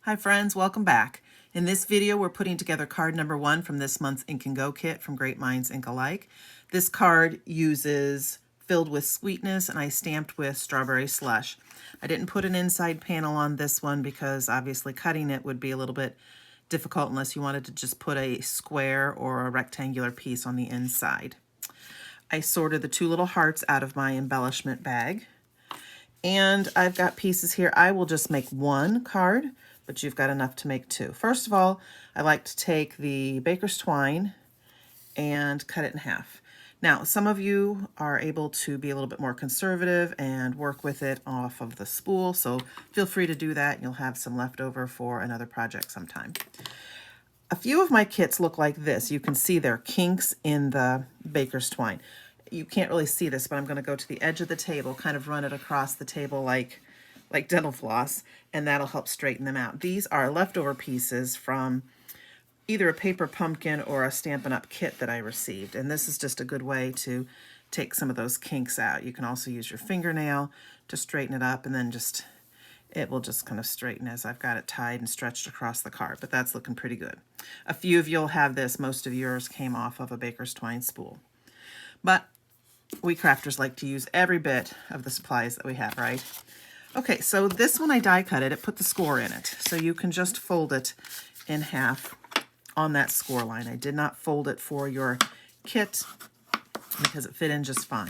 Hi friends, welcome back. In this video, we're putting together card number 1 from this month's Ink and Go kit from Great Minds Ink Alike. This card uses Filled with Sweetness, and I stamped with Strawberry Slush. I didn't put an inside panel on this one because obviously cutting it would be a little bit difficult unless you wanted to just put a square or a rectangular piece on the inside. I sorted the 2 little hearts out of my embellishment bag. And I've got pieces here. I will just make 1 card, but you've got enough to make 2. First of all, I like to take the baker's twine and cut it in half. Now, some of you are able to be a little bit more conservative and work with it off of the spool, so feel free to do that. You'll have some left over for another project sometime. A few of my kits look like this. You can see there are kinks in the baker's twine. You can't really see this, but I'm going to go to the edge of the table, kind of run it across the table like dental floss, and that'll help straighten them out. These are leftover pieces from either a paper pumpkin or a Stampin' Up! Kit that I received, and this is just a good way to take some of those kinks out. You can also use your fingernail to straighten it up, and then it will just kind of straighten as I've got it tied and stretched across the card, but that's looking pretty good. A few of you will have this. Most of yours came off of a baker's twine spool. But we crafters like to use every bit of the supplies that we have, right? Okay, so this one I die cut it. It put the score in it. So you can just fold it in half on that score line. I did not fold it for your kit because it fit in just fine.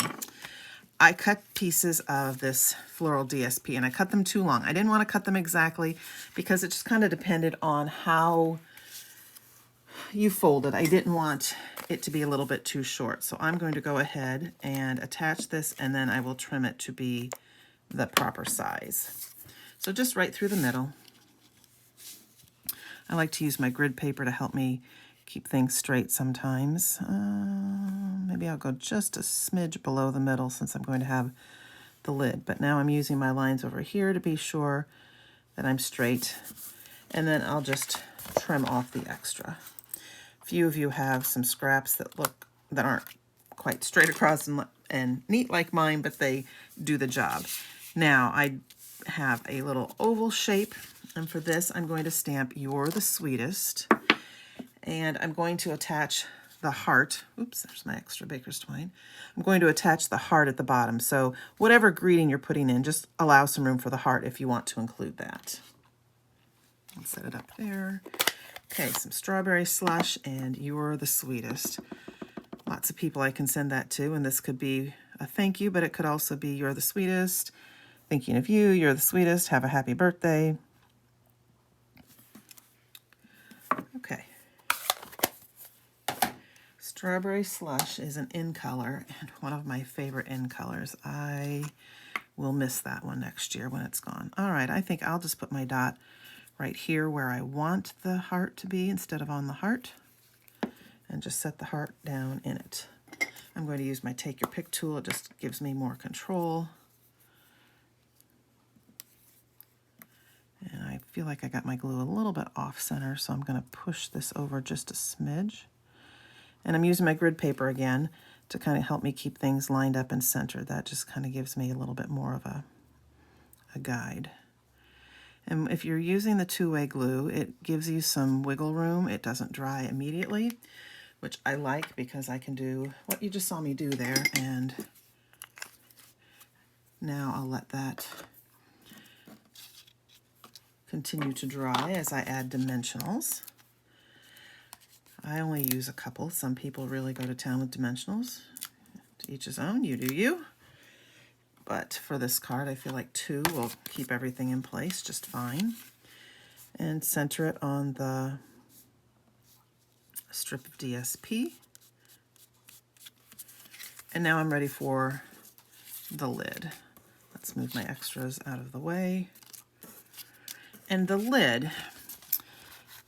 I cut pieces of this floral DSP and I cut them too long. I didn't want to cut them exactly because it just kind of depended on how you fold it. I didn't want it to be a little bit too short. So I'm going to go ahead and attach this, and then I will trim it to be the proper size. So just right through the middle. I like to use my grid paper to help me keep things straight sometimes. Maybe I'll go just a smidge below the middle since I'm going to have the lid. But now I'm using my lines over here to be sure that I'm straight. And then I'll just trim off the extra. Few of you have some scraps that aren't quite straight across and neat like mine, but they do the job. Now I have a little oval shape, and for this I'm going to stamp "You're the Sweetest," and I'm going to attach the heart. Oops, there's my extra baker's twine. I'm going to attach the heart at the bottom. So whatever greeting you're putting in, just allow some room for the heart if you want to include that. I'll set it up there. Okay, some Strawberry Slush and "You're the Sweetest." Lots of people I can send that to, and this could be a thank you, but it could also be "You're the sweetest," thinking of you, "You're the sweetest, have a happy birthday." Okay. Strawberry Slush is an in color, and one of my favorite in colors. I will miss that one next year when it's gone. All right, I think I'll just put my dot right here where I want the heart to be instead of on the heart, and just set the heart down in it. I'm going to use my Take Your Pick tool. It just gives me more control. And I feel like I got my glue a little bit off center, so I'm going to push this over just a smidge. And I'm using my grid paper again to kind of help me keep things lined up and centered. That just kind of gives me a little bit more of a guide. And if you're using the two-way glue, it gives you some wiggle room. It doesn't dry immediately, which I like because I can do what you just saw me do there. And now I'll let that continue to dry as I add dimensionals. I only use a couple. Some people really go to town with dimensionals. To each his own, you do you. But for this card, I feel like 2 will keep everything in place just fine. And center it on the strip of DSP. And now I'm ready for the lid. Let's move my extras out of the way. And the lid,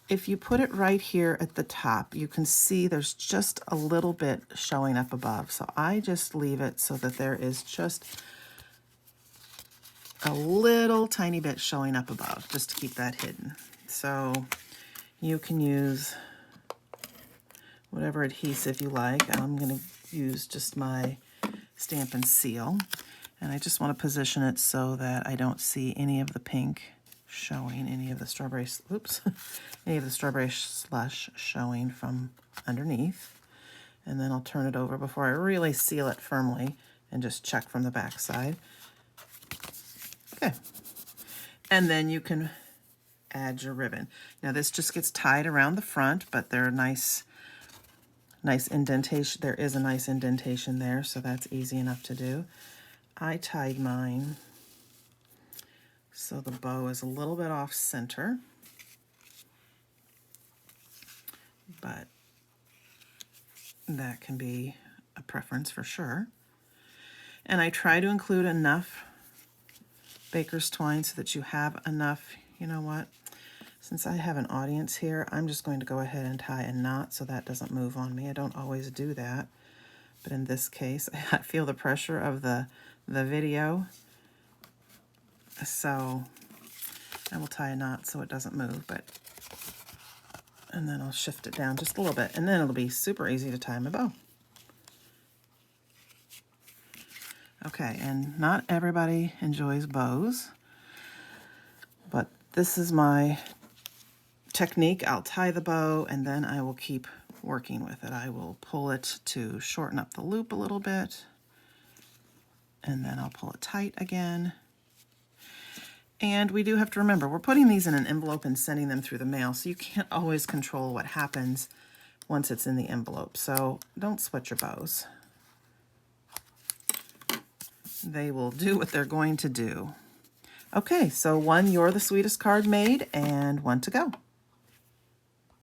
if you put it right here at the top, you can see there's just a little bit showing up above. So I just leave it so that there is just a little tiny bit showing up above, just to keep that hidden. So you can use whatever adhesive you like. I'm going to use just my Stampin' Seal, and I just want to position it so that I don't see any of the pink showing, any of the strawberry, oops, any of the strawberry slush showing from underneath. And then I'll turn it over before I really seal it firmly and just check from the back side. Okay. And then you can add your ribbon. Now this just gets tied around the front, but they're nice indentation. There is a nice indentation there, so that's easy enough to do. I tied mine so the bow is a little bit off center, but that can be a preference for sure. And I try to include enough baker's twine so that you have enough. You know what? Since I have an audience here, I'm just going to go ahead and tie a knot so that doesn't move on me. I don't always do that, but in this case, I feel the pressure of the video. So I will tie a knot so it doesn't move, and then I'll shift it down just a little bit, and then it'll be super easy to tie my bow. Okay, and not everybody enjoys bows, but this is my technique. I'll tie the bow, and then I will keep working with it. I will pull it to shorten up the loop a little bit, and then I'll pull it tight again. And we do have to remember, we're putting these in an envelope and sending them through the mail, so you can't always control what happens once it's in the envelope. So don't sweat your bows. They will do what they're going to do. Okay, so one You're the Sweetest card made, and one to go.